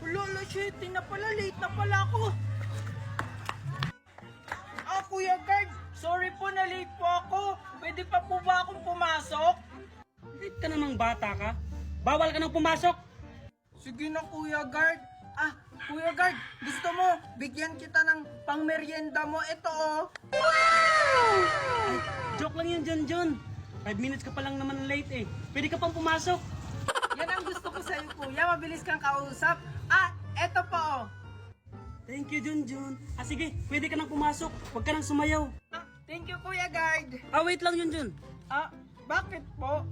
Wala, shit, na pala, late na pala ako. Kuya Guard, sorry po na late po ako. Pwede pa po ba akong pumasok? Late ka namang bata ka. Bawal ka nang pumasok. Sige na, Kuya Guard. Kuya Guard, gusto mo, bigyan kita ng pangmeryenda mo. Ito, oh. Ay, joke lang yan, John. 5 minutes ka pa lang naman late eh. Pwede ka pang pumasok. Yan ang gusto ko sa'yo, Kuya. Mabilis kang kausap. Eto po, oh. Thank you, John. Sige, pwede ka nang pumasok. Huwag ka nang sumayaw. Thank you, Kuya Guard. Wait lang, John. Bakit po?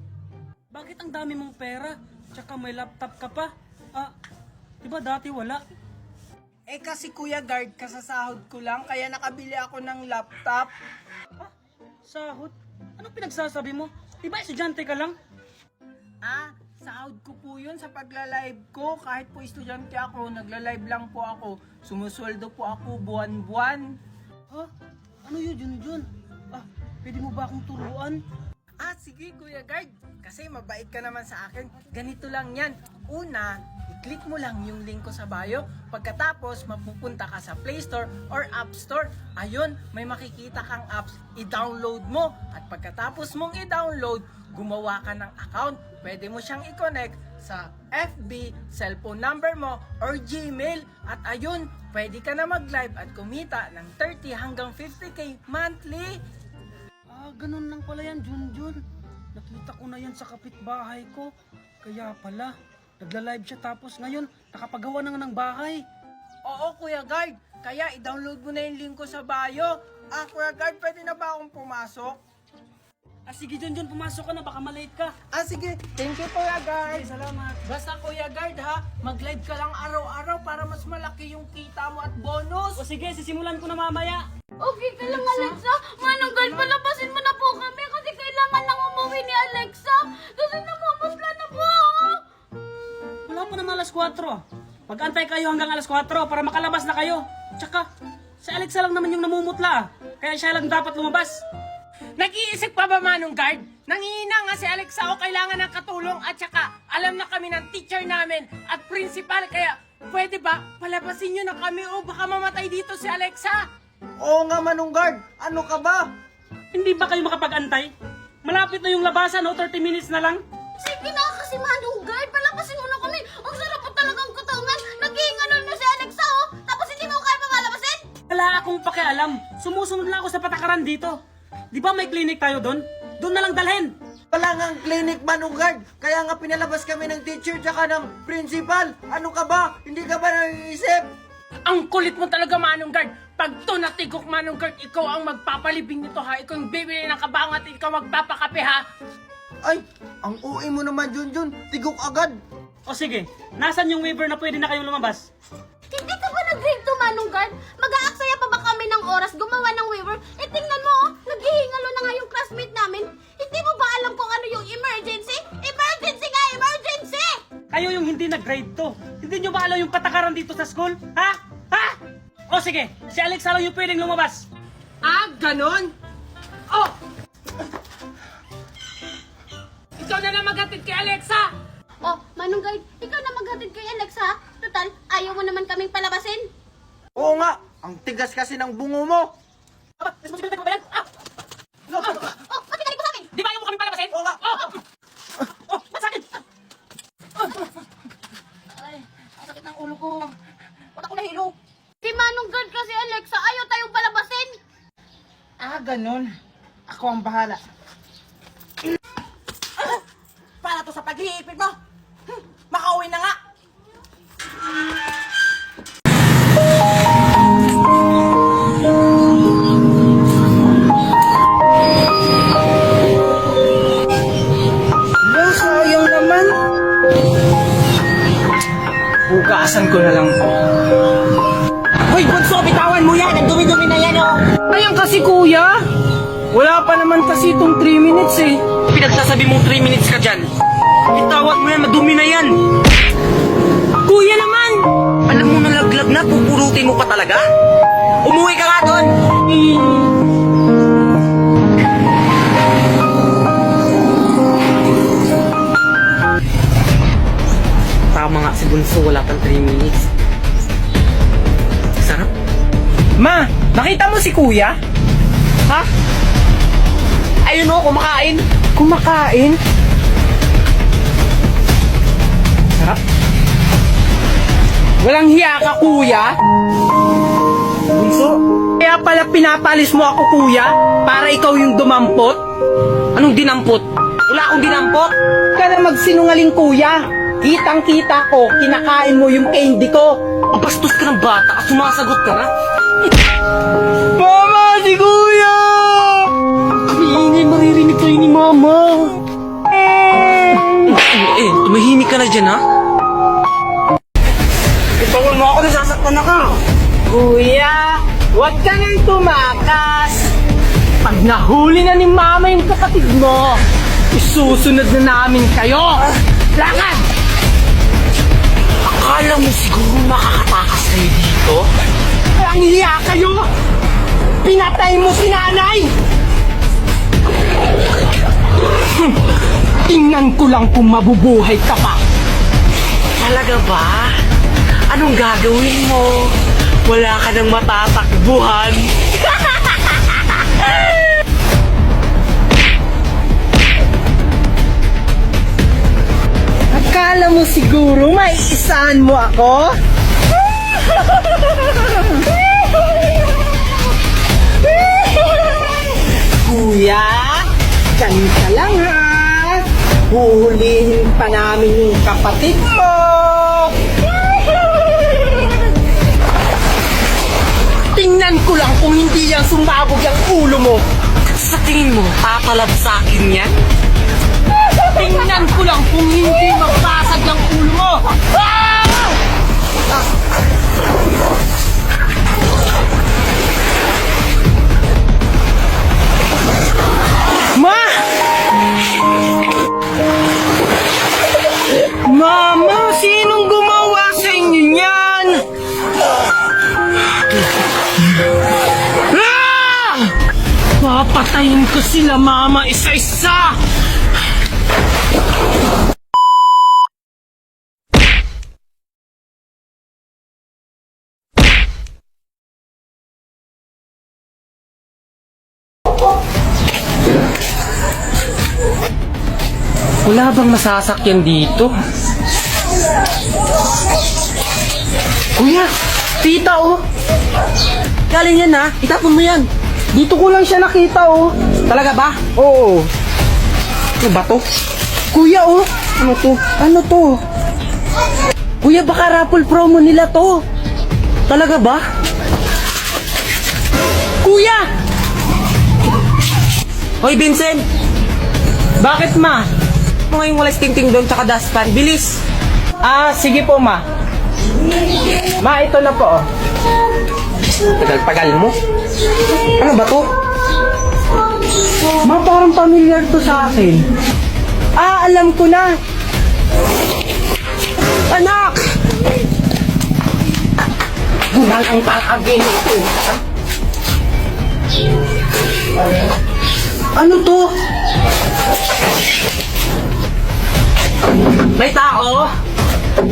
Bakit ang dami mong pera? Tsaka may laptop ka pa. Diba dati wala? Kasi Kuya Guard, kasasahod ko lang, kaya nakabili ako ng laptop. Sahod? Anong pinagsasabi mo? Diba estudyante ka lang? Sahod ko po yun sa pagla-live ko. Kahit po estudyante ako, nagla-live lang po ako. Sumusweldo po ako buwan-buwan. Ano yun, John? Pwede mo ba akong turuan? Sige Kuya Guard. Kasi mabait ka naman sa akin. Ganito lang yan. Una, i-click mo lang yung link ko sa bio. Pagkatapos, mapupunta ka sa Play Store or App Store. Ayun, may makikita kang apps. I-download mo. At pagkatapos mong i-download, gumawa ka ng account. Pwede mo siyang i-connect sa FB, cellphone number mo, or Gmail. At ayun, pwede ka na mag-live at kumita ng 30 hanggang 50k monthly. Ganun lang pala yan, John. Nakita ko na yan sa kapitbahay ko. Kaya pala, nagla-live siya tapos ngayon, nakapagawa na nga ng bahay. Oo, Kuya Guard. Kaya i-download mo na yung link ko sa bio. Kuya Guard, pwede na ba akong pumasok? Sige, John, pumasok ka na, baka malate ka. Sige. Thank you, Kuya Guard. Salamat. Basta, Kuya Guard, ha? Mag-live ka lang araw-araw para mas malaki yung kita mo at bonus. Sige, sisimulan ko na mamaya. Okay ka lang, Alexa. Manong Guard, palabasin mo na po kami kasi kailangan lang umuwi ni Alexa. Kasi namumutla na po ako. Wala pa naman alas 4. Pag-antay kayo hanggang alas 4 para makalabas na kayo. Tsaka, si Alexa lang naman yung namumutla. Kaya siya lang dapat lumabas. Nag-iisip pa ba, Manong Guard? Nangihina nga si Alexa o kailangan ng katulong at saka alam na kami ng teacher namin at principal. Kaya pwede ba palabasin nyo na kami o baka mamatay dito si Alexa? Oo nga, Manong Guard. Ano ka ba? Hindi ba kayo makapag-antay? Malapit na yung labasan, 30 minutes na lang. Sige na kasi, Manong Guard. Palabasin mo na kami. Ang sarap po talagang katawan. Naghihinganon na si Alexa, oh. Tapos hindi mo kaya mamalabasin? Wala akong pakialam. Sumusunod lang ako sa patakaran dito. Di ba may clinic tayo doon? Doon na lang dalhin. Wala nga clinic, Manong Guard. Kaya nga pinalabas kami ng teacher tsaka ng principal. Ano ka ba? Hindi ka ba naiisip? Ang kulit mo talaga, Manong Guard. Pag to natigok, Manong Guard, ikaw ang magpapalibing nito, ha? Ikaw yung bibili ng kabangat at ikaw magpapakape, ha? Ay, ang uwi mo naman, Junjun. Tigok agad. O sige, nasan yung waiver na pwede na kayong lumabas? Hindi ka ba nag-grade to, Manong Guard? Mag-aaksaya pa ba kami ng oras gumawa ng waiver? Tingnan mo, oh. Naghihingalo na nga yung classmate namin. Hindi mo ba alam kung ano yung emergency? Emergency nga, emergency! Kayo yung hindi nag-grade to. Hindi nyo ba alam yung patakaran dito sa school? Ha? O sige, si Alexa lang yung pwedeng lumabas. Ganon? Oh! Ikaw na lang maghatid kay Alexa! Oh, Manong Guard, ikaw na maghatid kay Alexa. Total, ayaw mo naman kaming palabasin. Oo nga, ang tigas kasi ng bungo mo. Responsibility ko ba yan? Oh, pati ka rin po sa akin. Di ba ayaw mo kami palabasin? Oo nga. Ba't sa akin? Ay, ang sakit ng ulo ko. Ba't ako nahilo? Si Manong Guard kasi, Alexa, ayaw tayong palabasin. Ganon. Ako ang bahala. Para to sa pag-iipid mo. Makauwi na nga. Sayang naman. Bukasan ko na lang to. Hoy, bunso, bitawan mo yan. Ang dumi-dumi na yan, oh. Ayan kasi, kuya. Wala pa naman kasi itong 3 minutes, eh. Pinagsasabi mong 3 minutes ka dyan. Itawad mo yan, madumi na yan. Kuya naman! Alam mo nalaglag na, pupurutin mo pa talaga? Umuwi ka nga doon! Tama nga si Bunso, wala pang 3 minutes. Sarap. Ma, nakita mo si kuya? Ha? Ayun o, kumakain. Kumakain? Sarap. Walang hiya ka, kuya? Bunso? Kaya pala pinapalis mo ako, kuya? Para ikaw yung dumampot? Anong dinampot? Wala akong dinampot. Huwag ka na magsinungaling, kuya. Kitang-kita ko, kinakain mo yung candy ko. Ang bastos ka ng bata at sumasagot ka na. Mama, si kuya! Iingay, maririnig tayo ni Mama. Tumahimik ka na dyan, ha? Ipawal mo ako, nasasaktan na ka. Kuya, huwag ka nang tumakas. Pag nahuli na ni mama yung kapatid mo, isusunod na namin kayo. Lakad! Akala mo siguro makakatakas kayo dito? Ang hiya kayo! Pinatay mo si nanay! Tingnan ko lang kung mabubuhay ka pa. Talaga ba? Anong gagawin mo? Wala ka nang matatakbuhan. Akala mo siguro maiisaan mo ako? Kuya, ganito lang ha. Huhulihin pa namin yung kapatid mo. Tingnan ko lang kung hindi yan sumabog ang ulo mo. Sa tingin mo, tatalab sa akin yan? Tingnan ko lang kung hindi magbasag ang ulo mo. Ah! Ma! Mama, sinong gumawa sa inyo niyan? Ah! Papatayin ko sila, mama, isa-isa! Wala bang masasakyan dito? Kuya, tita oh. Galing yan, ha? Itapon mo yan. Dito ko lang siya nakita oh. Talaga ba? Oo. Ano ba to? Kuya oh. Ano to? Ano to? Kuya, baka raffle promo nila to. Talaga ba? Kuya! Hoy, Vincent! Bakit ma? Ano ngayong walang ting-ting doon tsaka dustpan? Bilis! Ah, sige po ma. Ma, ito na po oh. Tagal-tagal mo. Ano ba to? Ma, parang familiar to sa akin. Ah, alam ko na. Anak! Gumal ang kakagin ito. Ano to? May tao?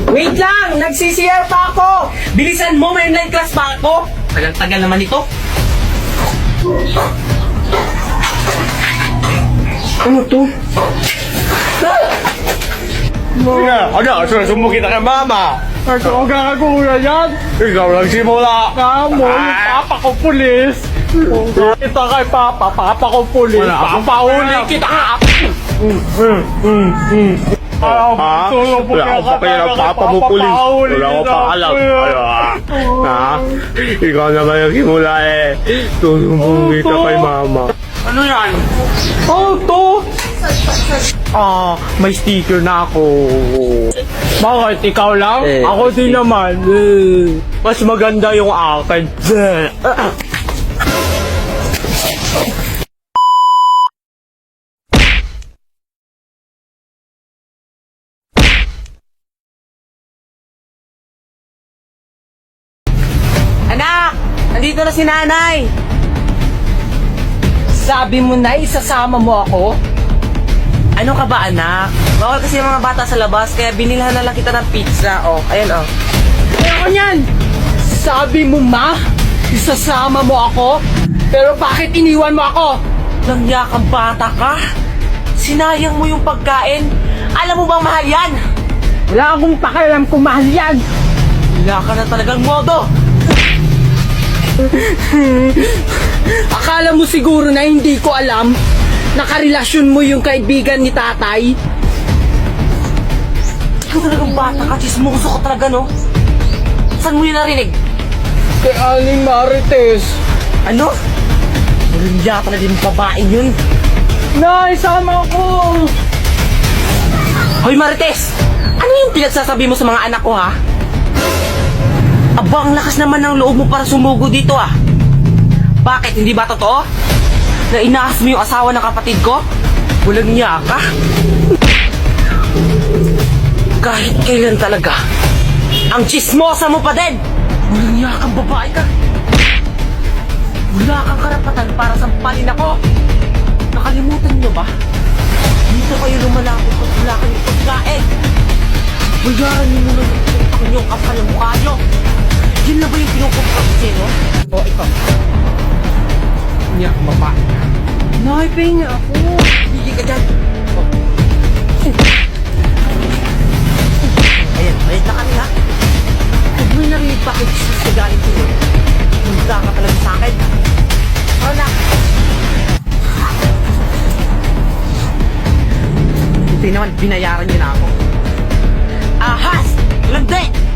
Wait lang! Nagsisiyar pa ako! Bilisan mo, may online class pa ako. Tagal-tagal naman ito. Ano to? Ano? Susumo kita kay mama. Ikaw ang gagaguya yan! Ikaw lang simula. Kamo, yung papa ko pulis! Kita kay papa, papa ko pulis! Wala akong Papauli pakialam. kita! Wala akong pakialam. Papa mo pulis. Wala akong paalam. Ha? Ikaw naman yung simula eh. Susumbong kita kay mama. Ano yan? Oh, to! Ah, may sticker na ako. Bakit? Ikaw lang? Eh, Ako din naman. Mas maganda yung akin. Anak! Nandito na si nanay! Sabi mo na isasama mo ako? Ano ka ba, anak? Bawal kasi yung mga bata sa labas, kaya binilhan na lang kita ng pizza. Oh, ayan oh. Ayoko niyan! Sabi mo, ma, isasama mo ako? Pero bakit iniwan mo ako? Langya kang bata ka? Sinayang mo yung pagkain. Alam mo bang mahal yan? Wala akong pakialam kung mahal yan. Wala ka na talagang modo. Akala mo siguro na hindi ko alam nakarelasyon mo yung kaibigan ni tatay? Ikaw talagang bata ka, chismoso ka talaga, no? Saan mo yun narinig? Kay Aling Marites. Ano? Langya talaga yung babaeng yun. Nay, sama ko! Hoy Marites! Ano yung pinagsasabi mo sa mga anak ko, ha? Aba, ang lakas naman ng loob mo para sumugo dito, ah. Bakit? Hindi ba totoo? Na inaas mo yung asawa ng kapatid ko? Walang niya ka? Kahit kailan talaga, ang chismosa mo pa din! Walang niya kang babae ka! Wala kang karapatan para sampalin ako! Nakalimutan niyo ba? Dito kayo lumalapit at wala kayong pagkain! Bayaran niyo muna yung inyong kapal ng mukha niyo! Yun na ba yung pinupunta no? O, ikaw. Niya, babae ka. Nay, pahinga ako. Hindi ka dyan. O. Ayan, bayad na kami ha. Huwag mo narinig bakit sa galing ko yun. Punta ka talaga sa akin. O na. Buti naman, binayaran niyo na ako. Ahas! Landi!